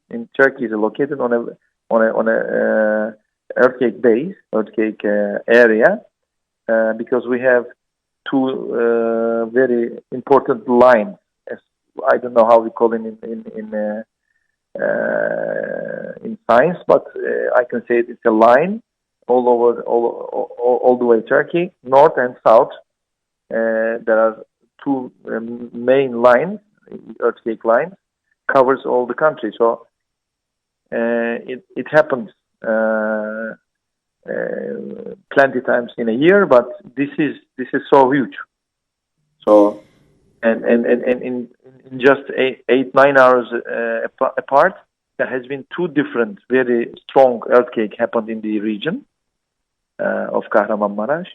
in Turkey is located on a earthquake base, earthquake area, because we have two very important lines. I don't know how we call it in science, but I can say it's a line all over, all the way Turkey, north and south. There are two main lines, earthquake lines, covers all the country. So it happens plenty times in a year, but this is so huge. So and in just 8-9 hours apart, there has been two different very strong earthquake happened in the region of Kahramanmaraş.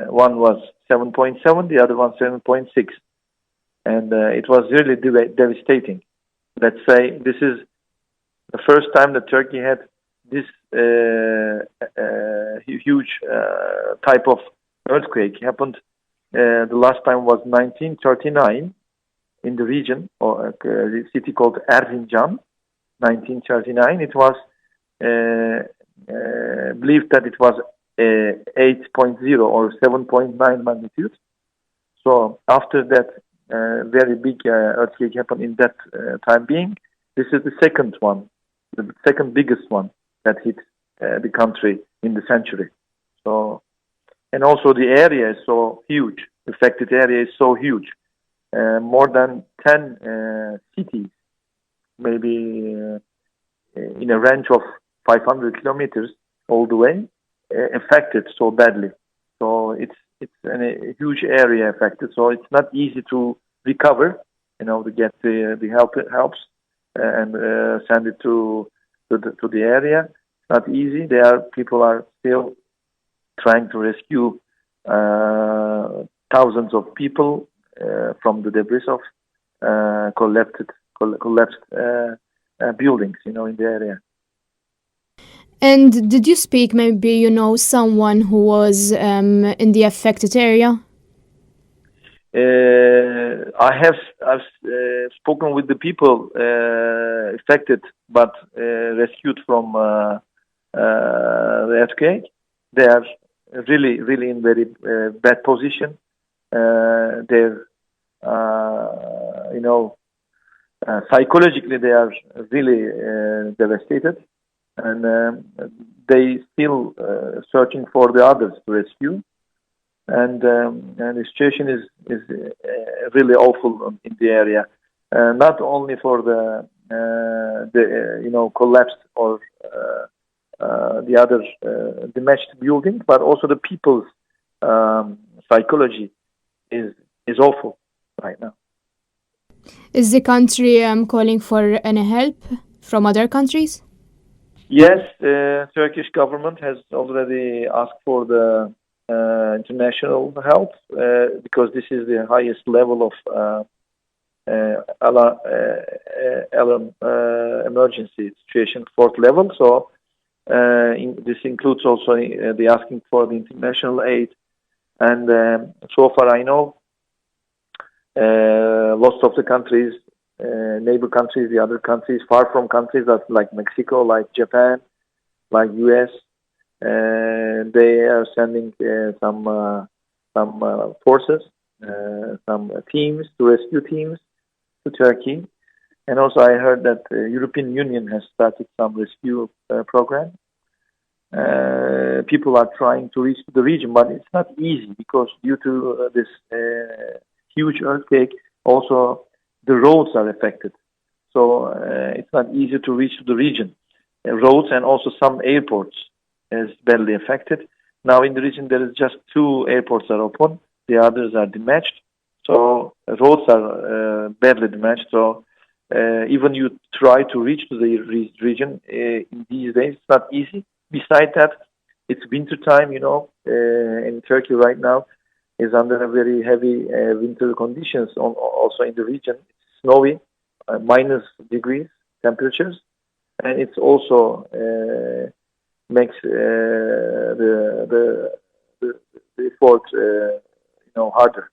One was 7.7, the other one 7.6, and it was really devastating. Let's say this is the first time that Turkey had this huge type of earthquake happened. The last time was 1939 in the region, or a city called Erzincan. 1939. It was believed that it was 8.0 or 7.9 magnitude. So after that very big earthquake happened in that time being, this is the second one, the second biggest one that hit the country in the century. So, and also the area is so huge. The affected area is so huge. More than 10 cities, maybe in a range of 500 kilometers all the way, affected so badly. So it's a huge area affected. So it's not easy to recover, to get the helps and send it to the area. It's not easy. People are still trying to rescue thousands of people from the debris of collapsed buildings, in the area. And did you speak, maybe, someone who was in the affected area? I've spoken with the people affected but rescued from the earthquake. They are really, really in very bad position. They're, psychologically they are really devastated, and they still searching for the others to rescue. And the situation is really awful in the area, not only for the collapsed or the other damaged building, but also the people's psychology is awful right now. Is the country calling for any help from other countries? Yes, the Turkish government has already asked for the international help because this is the highest level of emergency situation, fourth level. So this includes also the asking for the international aid. And so far I know lots of the countries, neighbor countries, the other countries, far from countries that like Mexico, like Japan, like US, they are sending some forces, some teams, to rescue teams to Turkey. And also I heard that the European Union has started some rescue program. People are trying to reach the region, but it's not easy because due to this huge earthquake, also the roads are affected. So it's not easy to reach the region. Roads and also some airports is badly affected. Now in the region there is just 2 airports are open. The others are damaged. So roads are badly damaged. So even you try to reach to the region in these days, it's not easy. Besides that, it's winter time, in Turkey right now is under a very heavy winter conditions also in the region. It's snowy, minus degrees temperatures, and it's also makes the effort harder.